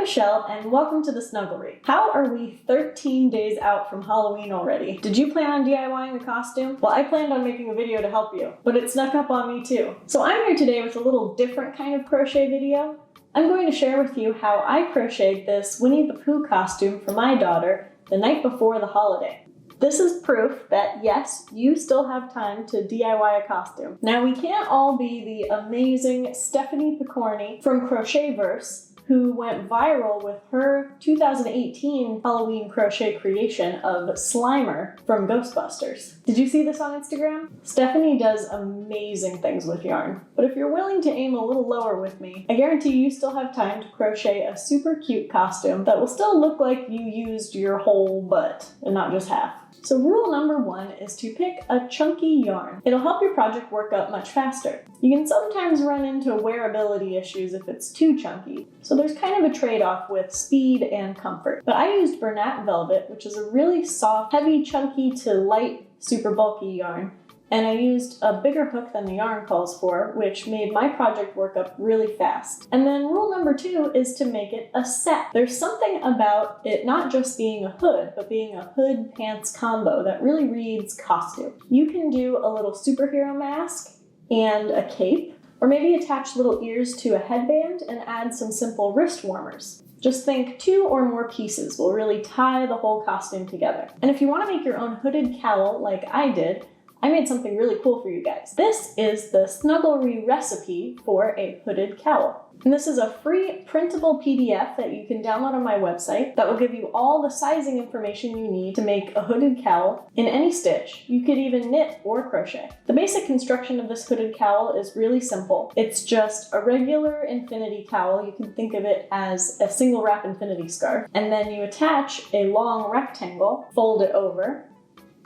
Michelle, and welcome to the Snugglery. How are we 13 days out from Halloween already? Did you plan on DIYing a costume? Well, I planned on making a video to help you, but it snuck up on me too. So I'm here today with a little different kind of crochet video. I'm going to share with you how I crocheted this Winnie the Pooh costume for my daughter the night before the holiday. This is proof that yes, you still have time to DIY a costume. Now we can't all be the amazing Stephanie Picorni from Crochetverse, who went viral with her 2018 Halloween crochet creation of Slimer from Ghostbusters. Did you see this on Instagram? Stephanie does amazing things with yarn, but if you're willing to aim a little lower with me, I guarantee you still have time to crochet a super cute costume that will still look like you used your whole butt and not just half. So rule number 1 is to pick a chunky yarn. It'll help your project work up much faster. You can sometimes run into wearability issues if it's too chunky, so there's kind of a trade-off with speed and comfort. But I used Bernat Velvet, which is a really soft, heavy, chunky to light, super bulky yarn. And I used a bigger hook than the yarn calls for, which made my project work up really fast. And then rule number 2 is to make it a set. There's something about it not just being a hood, but being a hood pants combo that really reads costume. You can do a little superhero mask and a cape, or maybe attach little ears to a headband and add some simple wrist warmers. Just think 2 or more pieces will really tie the whole costume together. And if you want to make your own hooded cowl like I did, I made something really cool for you guys. This is the Snugglery recipe for a hooded cowl. And this is a free printable PDF that you can download on my website that will give you all the sizing information you need to make a hooded cowl in any stitch. You could even knit or crochet. The basic construction of this hooded cowl is really simple. It's just a regular infinity cowl. You can think of it as a single wrap infinity scarf. And then you attach a long rectangle, fold it over,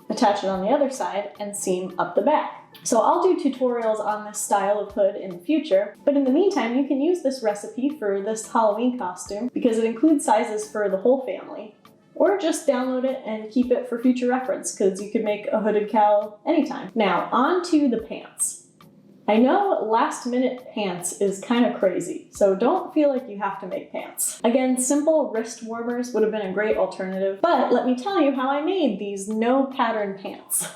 attach it on the other side, and seam up the back. So I'll do tutorials on this style of hood in the future, but in the meantime you can use this recipe for this Halloween costume because it includes sizes for the whole family, or just download it and keep it for future reference because you could make a hooded cowl anytime. Now on to the pants. I know last minute pants is kind of crazy, so don't feel like you have to make pants. Again, simple wrist warmers would have been a great alternative, but let me tell you how I made these no pattern pants.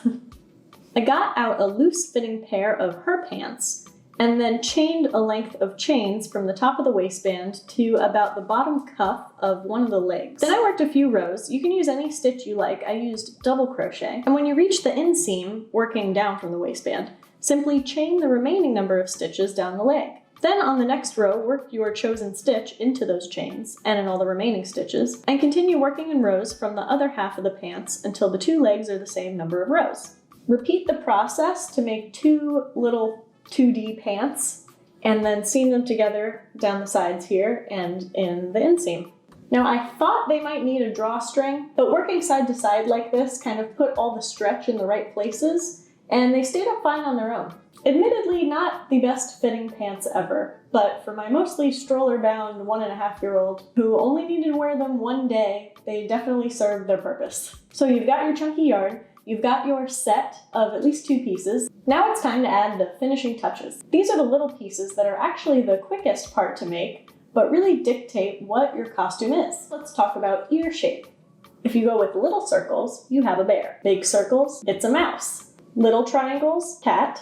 I got out a loose fitting pair of her pants and then chained a length of chains from the top of the waistband to about the bottom cuff of one of the legs. Then I worked a few rows. You can use any stitch you like. I used double crochet. And when you reach the inseam, working down from the waistband, simply chain the remaining number of stitches down the leg. Then on the next row, work your chosen stitch into those chains and in all the remaining stitches, and continue working in rows from the other half of the pants until the 2 legs are the same number of rows. Repeat the process to make 2 little 2D pants, and then seam them together down the sides here and in the inseam. Now I thought they might need a drawstring, but working side to side like this kind of put all the stretch in the right places, and they stayed up fine on their own. Admittedly, not the best fitting pants ever, but for my mostly stroller-bound 1.5-year-old who only needed to wear them one day, they definitely served their purpose. So you've got your chunky yarn, you've got your set of at least 2 pieces. Now it's time to add the finishing touches. These are the little pieces that are actually the quickest part to make, but really dictate what your costume is. Let's talk about ear shape. If you go with little circles, you have a bear. Big circles, it's a mouse. Little triangles, cat.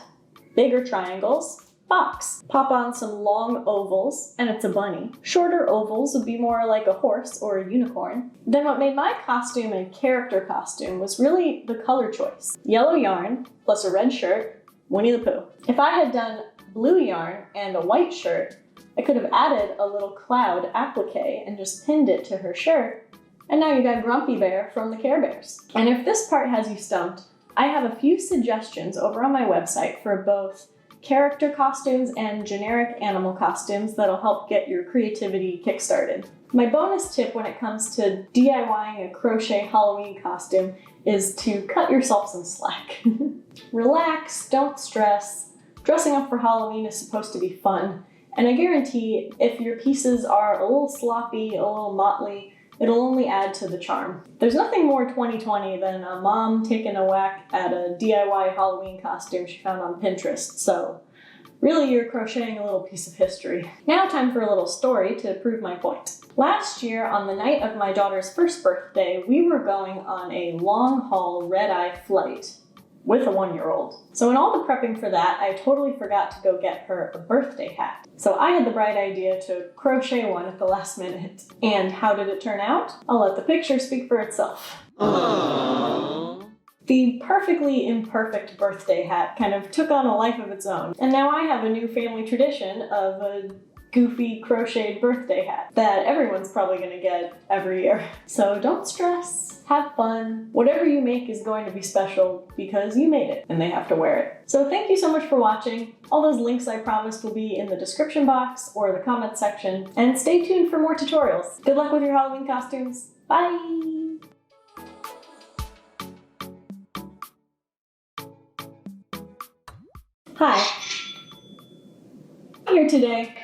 Bigger triangles, fox. Pop on some long ovals, and it's a bunny. Shorter ovals would be more like a horse or a unicorn. Then what made my costume a character costume was really the color choice. Yellow yarn plus a red shirt, Winnie the Pooh. If I had done blue yarn and a white shirt, I could have added a little cloud applique and just pinned it to her shirt, and now you got Grumpy Bear from the Care Bears. And if this part has you stumped, I have a few suggestions over on my website for both character costumes and generic animal costumes that'll help get your creativity kickstarted. My bonus tip when it comes to DIYing a crochet Halloween costume is to cut yourself some slack. Relax, don't stress. Dressing up for Halloween is supposed to be fun, and I guarantee if your pieces are a little sloppy, a little motley, it'll only add to the charm. There's nothing more 2020 than a mom taking a whack at a DIY Halloween costume she found on Pinterest, so Really, you're crocheting a little piece of history. Now time for a little story to prove my point. Last year, on the night of my daughter's first birthday, we were going on a long-haul red-eye flight with a 1-year-old. So in all the prepping for that, I totally forgot to go get her a birthday hat. So I had the bright idea to crochet one at the last minute. And how did it turn out? I'll let the picture speak for itself. Aww. The perfectly imperfect birthday hat kind of took on a life of its own. And now I have a new family tradition of a goofy crocheted birthday hat that everyone's probably gonna get every year. So don't stress, have fun. Whatever you make is going to be special because you made it and they have to wear it. So thank you so much for watching. All those links I promised will be in the description box or the comment section. And stay tuned for more tutorials. Good luck with your Halloween costumes. Bye! Hi. I'm here today